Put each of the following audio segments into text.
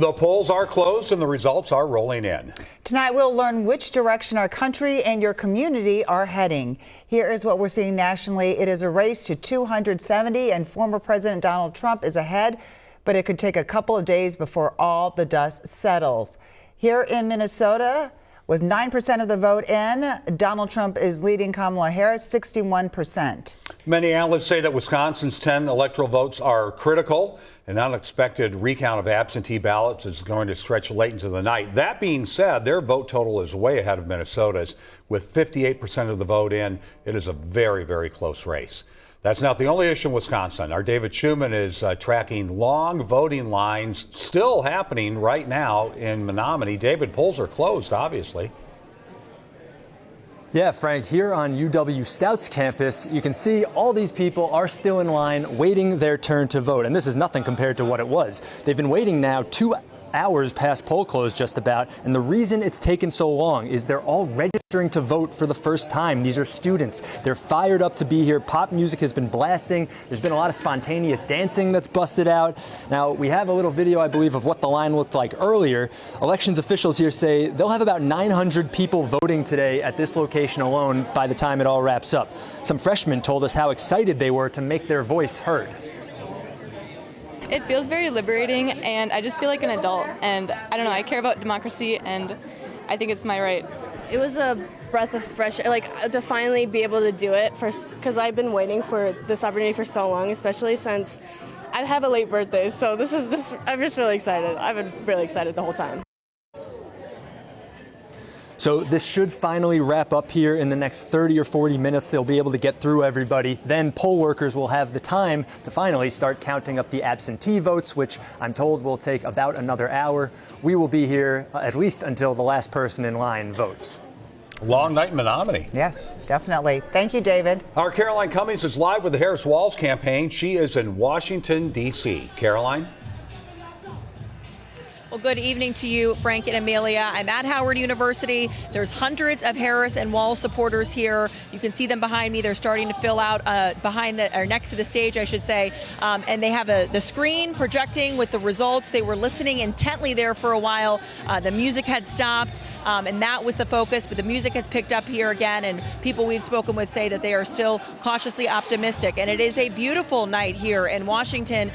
The polls are closed and the results are rolling in. Tonight we'll learn which direction our country and your community are heading. Here is what we're seeing nationally. It is a race to 270 and former President Donald Trump is ahead, but it could take a couple of days before all the dust settles. Here in Minnesota, with 9% of the vote in, Donald Trump is leading Kamala Harris 61%. Many analysts say that Wisconsin's 10 electoral votes are critical. An unexpected recount of absentee ballots is going to stretch late into the night. That being said, their vote total is way ahead of Minnesota's. With 58% of the vote in, it is a very, very close race. That's not the only issue in Wisconsin. Our David Schuman is tracking long voting lines still happening right now in Menominee. David, polls are closed, obviously. Yeah, Frank, here on UW Stouts campus, you can see all these people are still in line waiting their turn to vote. And this is nothing compared to what it was. They've been waiting now 2 hours past poll close just about. And the reason it's taken so long is they're all registering to vote for the first time. These are students. They're fired up to be here. Pop music has been blasting. There's been a lot of spontaneous dancing that's busted out. Now, we have a little video, I believe, of what the line looked like earlier. Elections officials here say they'll have about 900 people voting today at this location alone by the time it all wraps up. Some freshmen told us how excited they were to make their voice heard. It feels very liberating, and I just feel like an adult, and I don't know, I care about democracy, and I think it's my right. It was a breath of fresh air, like to finally be able to do it, because I've been waiting for this opportunity for so long, especially since I have a late birthday, so this is just, I'm just really excited. I've been really excited the whole time. So this should finally wrap up here in the next 30 or 40 minutes. They'll be able to get through everybody. Then poll workers will have the time to finally start counting up the absentee votes, which I'm told will take about another hour. We will be here at least until the last person in line votes. Long night in Menominee. Yes, definitely. Thank you, David. Our Caroline Cummings is live with the Harris Walls campaign. She is in Washington, D.C. Caroline? Well, good evening to you, Frank and Amelia. I'm at Howard University. There's hundreds of Harris and Walz supporters here. You can see them behind me. They're starting to fill out or next to the stage, I should say. And they have the screen projecting with the results. They were listening intently there for a while. The music had stopped, and that was the focus. But the music has picked up here again, and people we've spoken with say that they are still cautiously optimistic. And it is a beautiful night here in Washington.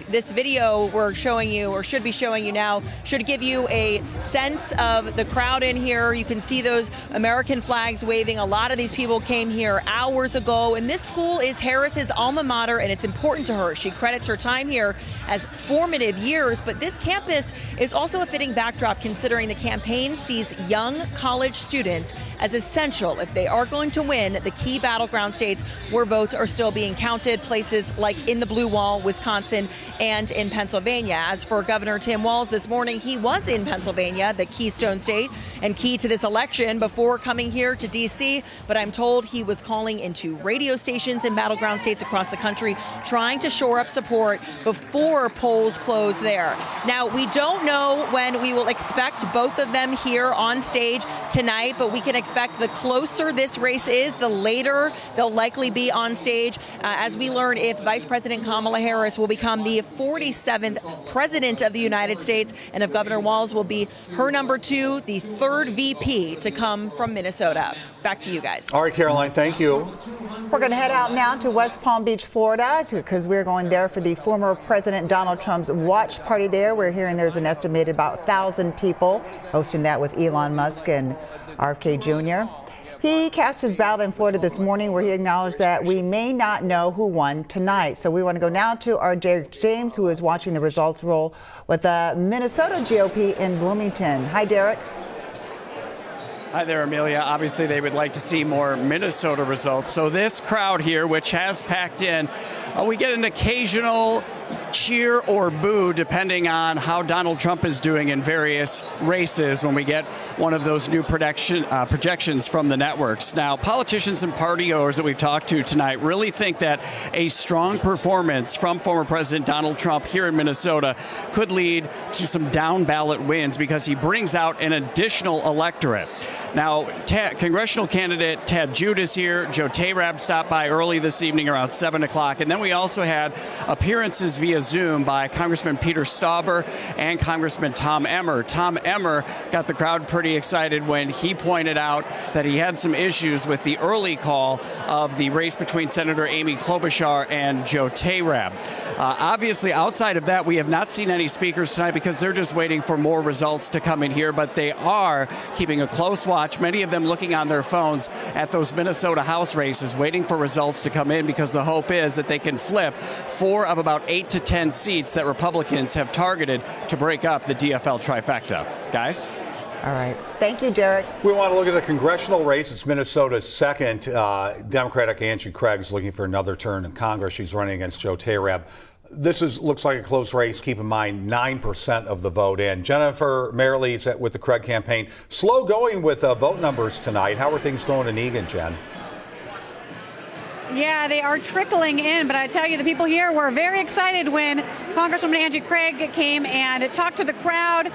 This video we're showing you, or should be showing you now, should give you a sense of the crowd in here. You can see those American flags waving. A lot of these people came here hours ago, and this school is Harris's alma mater, and it's important to her. She credits her time here as formative years, but this campus is also a fitting backdrop considering the campaign sees young college students as essential if they are going to win the key battleground states where votes are still being counted, places like in the Blue Wall, Wisconsin, and in Pennsylvania. As for Governor Tim Walz this morning, he was in Pennsylvania, the Keystone State, and key to this election before coming here to D.C., but I'm told he was calling into radio stations in battleground states across the country, trying to shore up support before polls close there. Now, we don't know when we will expect both of them here on stage tonight, but we can expect the closer this race is, the later they'll likely be on stage, as we learn if Vice President Kamala Harris will become the 47th President of the United States, and if Governor Walz will be her number 2, the 3rd VP to come from Minnesota. Back to you guys. All right, Caroline, thank you. We're going to head out now to West Palm Beach, Florida, because we're going there for the former President Donald Trump's watch party there. We're hearing there's an estimated about 1,000 people hosting that with Elon Musk and RFK Jr. He cast his ballot in Florida this morning, where he acknowledged that we may not know who won tonight. So we want to go now to our Derek James, who is watching the results roll with the Minnesota GOP in Bloomington. Hi, Derek. Hi there, Amelia. Obviously, they would like to see more Minnesota results. So this crowd here, which has packed in, we get an occasional cheer or boo depending on how Donald Trump is doing in various races when we get one of those new projections from the networks. Now, politicians and party owners that we've talked to tonight really think that a strong performance from former President Donald Trump here in Minnesota could lead to some down ballot wins because he brings out an additional electorate. Now, congressional candidate Ted Jude is here. Joe Tayrab stopped by early this evening around 7 o'clock. And then we also had appearances via via Zoom by Congressman Peter Stauber and Congressman Tom Emmer. Tom Emmer got the crowd pretty excited when he pointed out that he had some issues with the early call of the race between Senator Amy Klobuchar and Joe Tayrab. Obviously, outside of that, we have not seen any speakers tonight because they're just waiting for more results to come in here, but they are keeping a close watch, many of them looking on their phones at those Minnesota House races, waiting for results to come in because the hope is that they can flip 4 of about 8 to 10 seats that Republicans have targeted to break up the DFL trifecta. Guys? All right. Thank you, Derek. We want to look at the congressional race. It's Minnesota's second. Democratic Angie Craig's looking for another turn in Congress. She's running against Joe Tayrab. This looks like a close race. Keep in mind, 9% of the vote in. Jennifer Merrily with the Craig campaign. Slow going with vote numbers tonight. How are things going in Eagan, Jen? Yeah, they are trickling in, but I tell you, the people here were very excited when Congresswoman Angie Craig came and talked to the crowd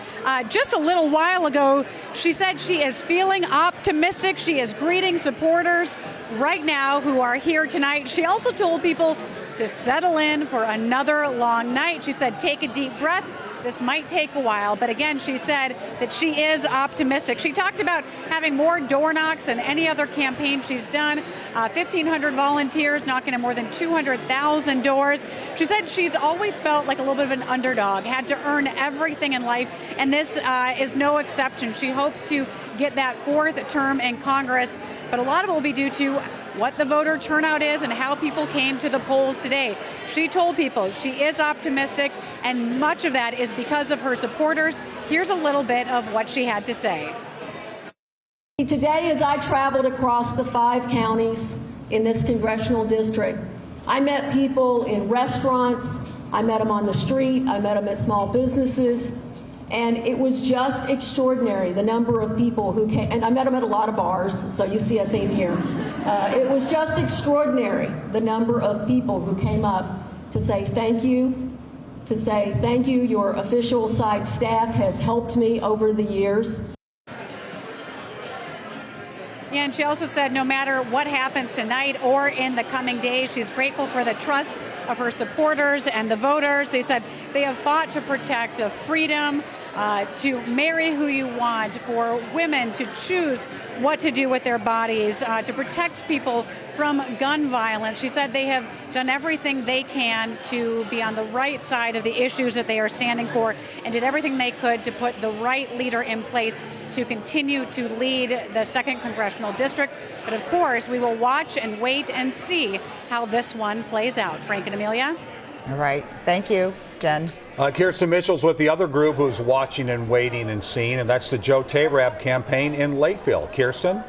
just a little while ago. She said she is feeling optimistic. She is greeting supporters right now who are here tonight. She also told people to settle in for another long night. She said, take a deep breath. This might take a while, but again, she said that she is optimistic. She talked about having more door knocks than any other campaign she's done. 1,500 volunteers knocking on more than 200,000 doors. She said she's always felt like a little bit of an underdog, had to earn everything in life, and this is no exception. She hopes to get that 4th term in Congress, but a lot of it will be due to what the voter turnout is and how people came to the polls today. She told people she is optimistic, and much of that is because of her supporters. Here's a little bit of what she had to say. Today, as I traveled across the 5 counties in this congressional district, I met people in restaurants, I met them on the street, I met them at small businesses, and it was just extraordinary, the number of people who came, and I met them at a lot of bars, so you see a theme here. It was just extraordinary, the number of people who came up to say thank you, your official side staff has helped me over the years. Yeah, and she also said no matter what happens tonight or in the coming days, she's grateful for the trust of her supporters and the voters. They said they have fought to protect freedom, to marry who you want, for women to choose what to do with their bodies, to protect people from gun violence. She said they have done everything they can to be on the right side of the issues that they are standing for, and did everything they could to put the right leader in place to continue to lead the 2nd Congressional District. But of course, we will watch and wait and see how this one plays out. Frank and Amelia? All right. Thank you, Jen. Kirsten Mitchell's with the other group who's watching and waiting and seeing, and that's the Joe Tayrab campaign in Lakeville. Kirsten?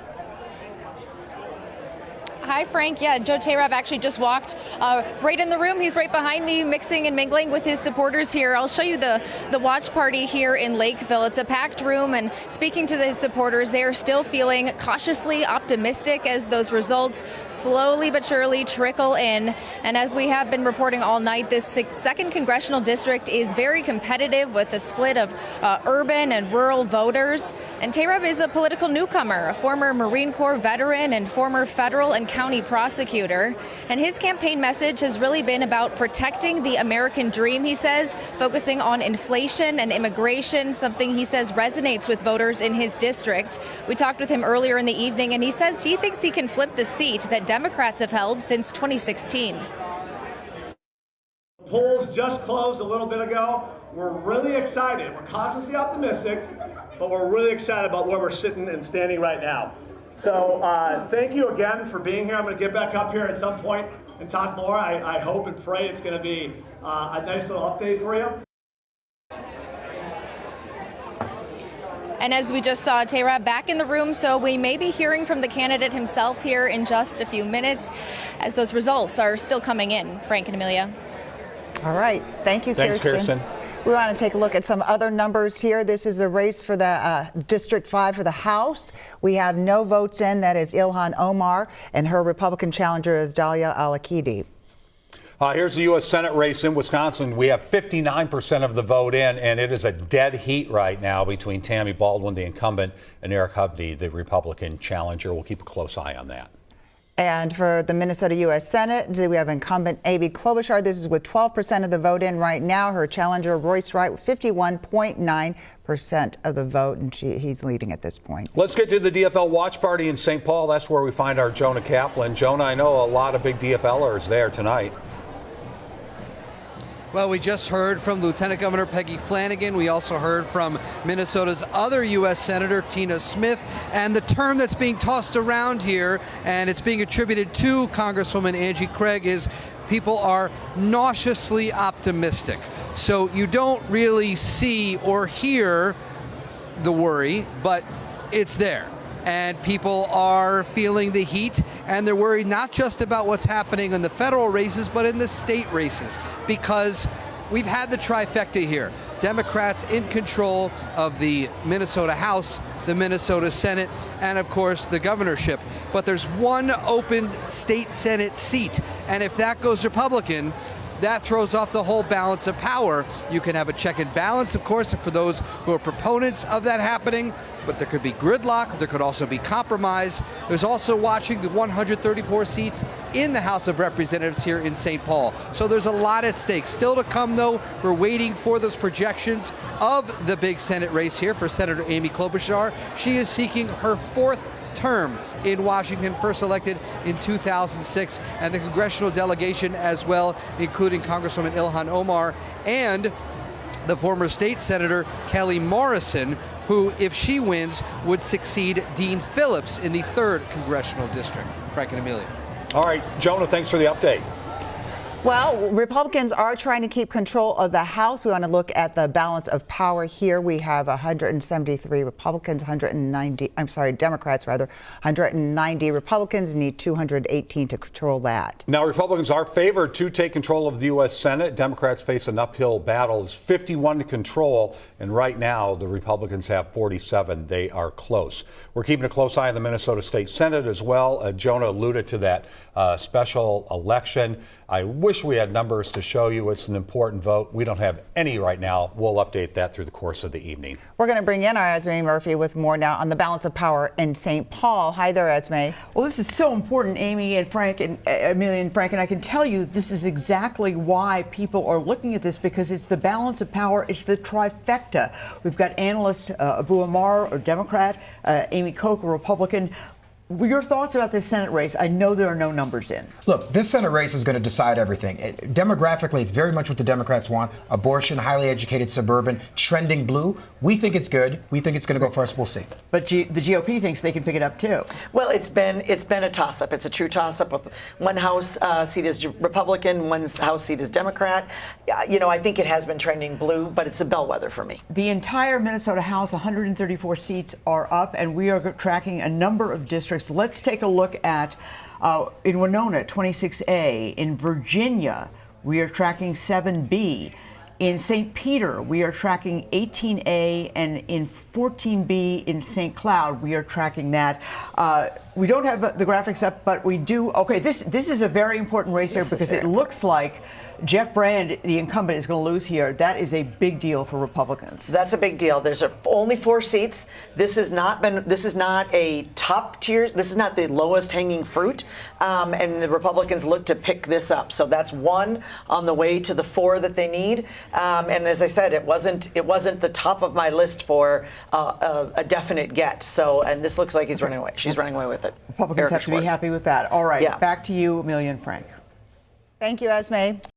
Hi, Frank. Yeah, Joe Tayrab actually just walked right in the room. He's right behind me, mixing and mingling with his supporters here. I'll show you the watch party here in Lakeville. It's a packed room, and speaking to his supporters, they are still feeling cautiously optimistic as those results slowly but surely trickle in. And as we have been reporting all night, this 2nd Congressional District is very competitive with a split of urban and rural voters. And Tayrab is a political newcomer, a former Marine Corps veteran and former federal and county prosecutor, and his campaign message has really been about protecting the American dream, he says, focusing on inflation and immigration, something he says resonates with voters in his district. We talked with him earlier in the evening, and he says he thinks he can flip the seat that Democrats have held since 2016. Polls just closed a little bit ago. We're really excited. We're cautiously optimistic, but we're really excited about where we're sitting and standing right now. So thank you again for being here. I'm going to get back up here at some point and talk more. I hope and pray it's going to be a nice little update for you. And as we just saw, Tayrab back in the room, so we may be hearing from the candidate himself here in just a few minutes as those results are still coming in. Frank and Amelia. All right. Thank you, Thanks, Kirsten. We want to take a look at some other numbers here. This is the race for the District 5 for the House. We have no votes in. That is Ilhan Omar, and her Republican challenger is Dalia Al-Akidi. Here's the U.S. Senate race in Wisconsin. We have 59% of the vote in, and it is a dead heat right now between Tammy Baldwin, the incumbent, and Eric Hubney, the Republican challenger. We'll keep a close eye on that. And for the Minnesota U.S. Senate, we have incumbent Amy Klobuchar. This is with 12% of the vote in right now. Her challenger, Royce Wright, with 51.9% of the vote, and he's leading at this point. Let's get to the DFL watch party in St. Paul. That's where we find our Jonah Kaplan. Jonah, I know a lot of big DFLers there tonight. Well, we just heard from Lieutenant Governor Peggy Flanagan. We also heard from Minnesota's other U.S. Senator, Tina Smith. And the term that's being tossed around here, and it's being attributed to Congresswoman Angie Craig, is people are nauseously optimistic. So you don't really see or hear the worry, but it's there. And people are feeling the heat, and they're worried not just about what's happening in the federal races, but in the state races, because we've had the trifecta here. Democrats in control of the Minnesota House, the Minnesota Senate, and of course the governorship. But there's one open state Senate seat, and if that goes Republican, that throws off the whole balance of power. You can have a check and balance, of course, for those who are proponents of that happening, but there could be gridlock, there could also be compromise. There's also watching the 134 seats in the House of Representatives here in St. Paul. So there's a lot at stake. Still to come, though, we're waiting for those projections of the big Senate race here for Senator Amy Klobuchar. She is seeking her fourth term in Washington, first elected in 2006, and the congressional delegation as well, including Congresswoman Ilhan Omar and the former state senator Kelly Morrison, who, if she wins, would succeed Dean Phillips in the 3rd congressional district. Frank and Amelia. All right, Jonah, thanks for the update. Well, Republicans are trying to keep control of the House. We want to look at the balance of power here. We have 173 Republicans, Democrats rather, 190. Republicans need 218 to control that. Now, Republicans are favored to take control of the U.S. Senate. Democrats face an uphill battle. It's 51 to control, and right now the Republicans have 47. They are close. We're keeping a close eye on the Minnesota State Senate as well. Jonah alluded to that special election. I wish we had numbers to show you. It's an important vote. We don't have any right now. We'll update that through the course of the evening. We're going to bring in our Esme Murphy with more now on the balance of power in St. Paul. Hi there, Esme. Well, this is so important, Amy and Frank and Amelia and Frank, and I can tell you this is exactly why people are looking at this, because it's the balance of power. It's the trifecta. We've got analyst Abu Amar, a Democrat, Amy Koch, a Republican. Your thoughts about this Senate race? I know there are no numbers in. Look, this Senate race is going to decide everything. Demographically, it's very much what the Democrats want. Abortion, highly educated, suburban, trending blue. We think it's good. We think it's going to go for us. We'll see. But the GOP thinks they can pick it up, too. Well, it's been a toss-up. It's a true toss-up. With one House seat is Republican, one House seat is Democrat. You know, I think it has been trending blue, but it's a bellwether for me. The entire Minnesota House, 134 seats are up, and we are tracking a number of districts. Let's take a look at in Winona, 26A. In Virginia, we are tracking 7B. In St. Peter, we are tracking 18A, and in 14B in St. Cloud, we are tracking that. We don't have the graphics up, but we do. Okay, this is a very important race here because it looks like Jeff Brand, the incumbent, is going to lose here. That is a big deal for Republicans. That's a big deal. There's only 4 seats. This is not a top tier. This is not the lowest hanging fruit. And the Republicans look to pick this up. So that's 1 on the way to the 4 that they need. And as I said, it wasn't the top of my list for a definite get. So, and this looks like he's running away. She's running away with it. Republicans have to be happy with that. All right, back to you, Amelia and Frank. Thank you, Esme.